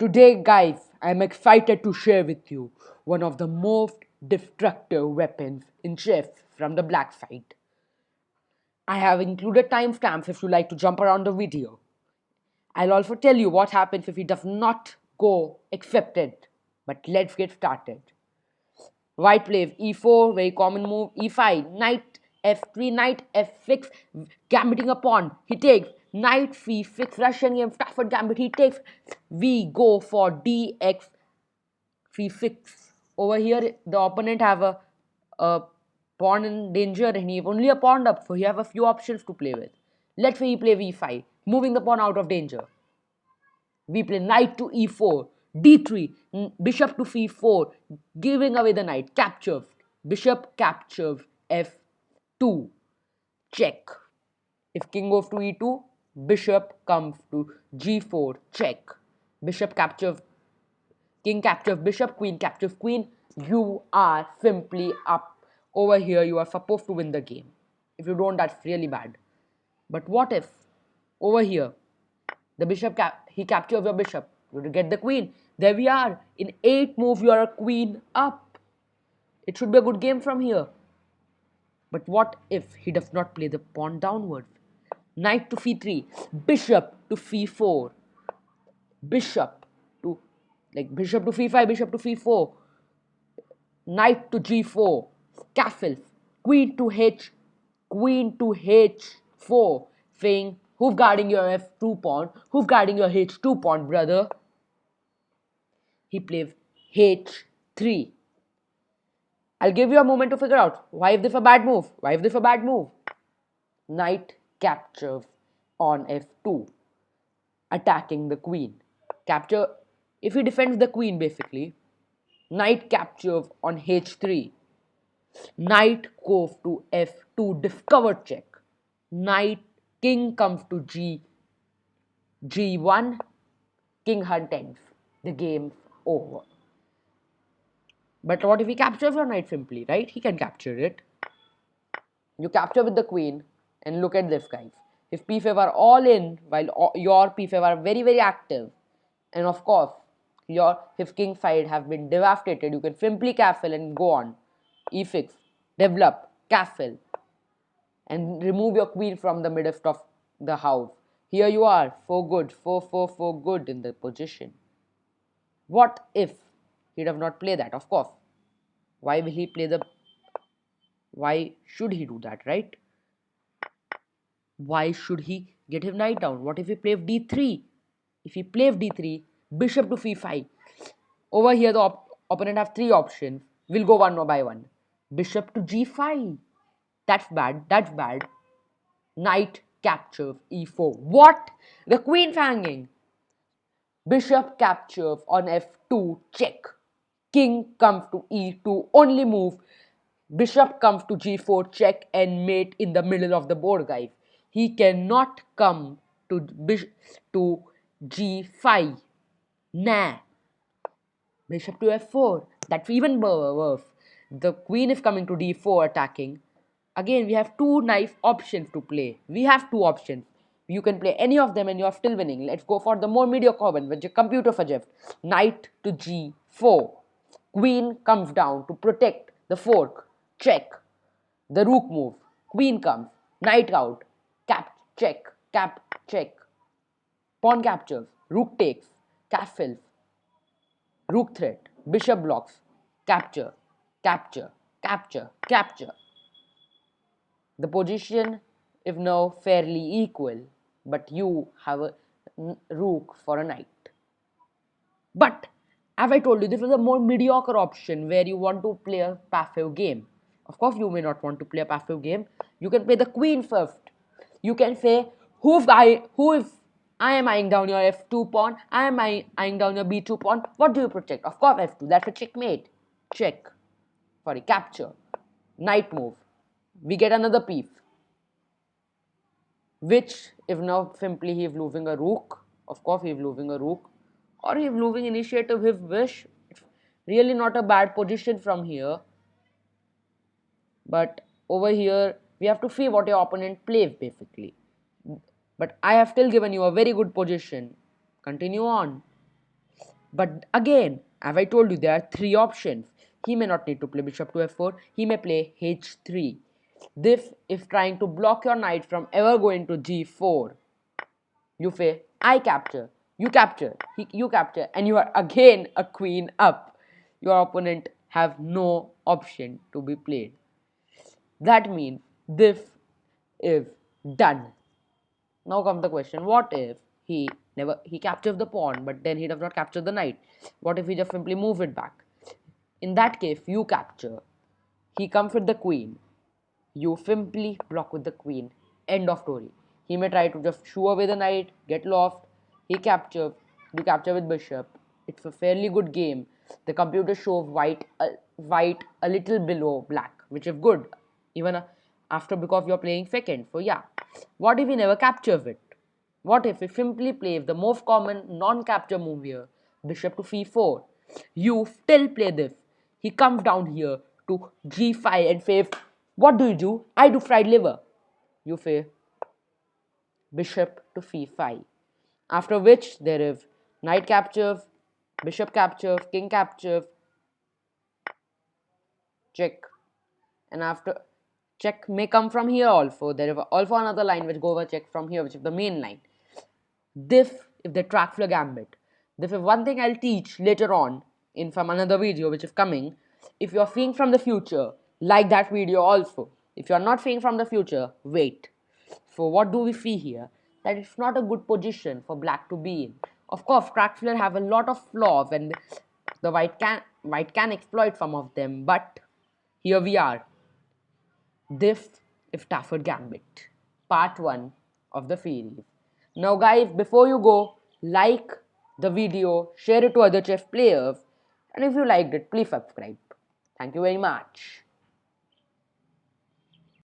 Today, guys, I'm excited to share with you one of the most destructive weapons in chess from the black side. I have included timestamps if you like to jump around the video. I'll also tell you what happens if he does not go accepted. But let's get started. White plays e4, very common move, e5, knight f3, knight f6, gambiting a pawn. He takes knight c6, Russian game, Stafford Gambit. He takes, we go for dx c6. Over here, the opponent have a pawn in danger and he only a pawn up, so he have a few options to play with. Let's say he play v5, moving the pawn out of danger. We play knight to e4, d3, bishop to c4, giving away the knight, captures, bishop captures f2, check. If king goes to e2, bishop comes to g4, check. Bishop captures, king captures bishop, queen captures queen. You are simply up. Over here, you are supposed to win the game. If you don't, that's really bad. But what if over here the bishop he captures your bishop, you get the queen. There we are. In 8 moves, you are a queen up. It should be a good game from here. But what if he does not play the pawn downwards? Knight to c3, bishop to c4, bishop to bishop to c5, bishop to c4, knight to g4, castles, queen to h4, saying who's guarding your f2 pawn, who's guarding your h2 pawn, brother. He plays h3. I'll give you a moment to figure out why is this a bad move. Why is this a bad move? Knight captures on f2, attacking the queen. Capture, if he defends the queen basically, knight captures on h3. Knight goes to f2, discover check. Knight, king comes to g1, king hunts. The game's over. But what if he captures your knight simply, right? He can capture it. You capture with the queen, and look at this, guys. His p5 are all in, while your p5 are very, very active. And of course, his king side have been devastated. You can simply castle and go on. e6, develop, castle, and remove your queen from the midst of the house. Here you are, for good, for good in the position. What if he does not play that? Of course. Why will he play the... Why should he do that, right? Why should he get him knight down? What if he plays d3? If he plays d3, bishop to c5. Over here, the opponent have 3 options. We'll go one by one. Bishop to g5. That's bad. That's bad. Knight captures e4. What? The queen's hanging. Bishop captures on f2. Check. King comes to e2. Only move. Bishop comes to g4. Check and mate in the middle of the board, guys. He cannot come to g5. Nah. Bishop to f4. That's even worse. The queen is coming to d4 attacking. Again, we have 2 knife options to play. We have 2 options. You can play any of them and you are still winning. Let's go for the more mediocre one, which the computer suggests. Knight to g4. Queen comes down to protect the fork. Check. The rook move. Queen comes. Knight out. Cap, check. Cap, check. Pawn captures. Rook takes. Castles. Rook threat. Bishop blocks. Capture. Capture. Capture. Capture. The position is now fairly equal, but you have a rook for a knight. But as I told you, this is a more mediocre option where you want to play a passive game. Of course, you may not want to play a passive game. You can play the queen first. You can say, I am eyeing down your f2 pawn, I am eyeing down your b2 pawn. What do you protect? Of course, f2. That's a checkmate. Check. Sorry, capture. Knight move. We get another piece, which if now simply he is losing a rook. Of course, he is losing a rook, or he is losing initiative, his wish. It's really not a bad position from here. But over here, we have to see what your opponent plays basically. But I have still given you a very good position. Continue on. But again, as I told you, there are three options. He may not need to play bishop to f4. He may play h3. This is trying to block your knight from ever going to g4. You say, I capture, you capture, you capture, and you are again a queen up. Your opponent have no option to be played. That means this is done. Now comes the question, what if he captures the pawn but then he does not capture the knight? What if he just simply move it back? In that case, you capture. He comes with the queen. You simply block with the queen. End of story. He may try to just shoo away the knight, get lost. He captures. You capture with bishop. It's a fairly good game. The computer shows white a little below black, which is good. Even after, because you're playing second. So yeah. What if he never captures it? What if he simply plays the most common non-capture move here, bishop to c4? You still play this. He comes down here to g5 and says, what do you do? I do fried liver. You say bishop to c5. After which there is knight captures, bishop captures, king captures, check. And after check may come from here also. There is also another line which goes over check from here, which is the main line. This is the Stafford Gambit. This is one thing I'll teach later on in some another video which is coming. If you're seeing from the future, like that video also. If you're not seeing from the future, wait. So what do we see here? That it's not a good position for black to be in. Of course, Stafford have a lot of flaws and the white can exploit some of them, but here we are. This is Stafford Gambit, part 1 of the series. Now guys, before you go, like the video, share it to other chess players, and if you liked it, please subscribe. Thank you very much.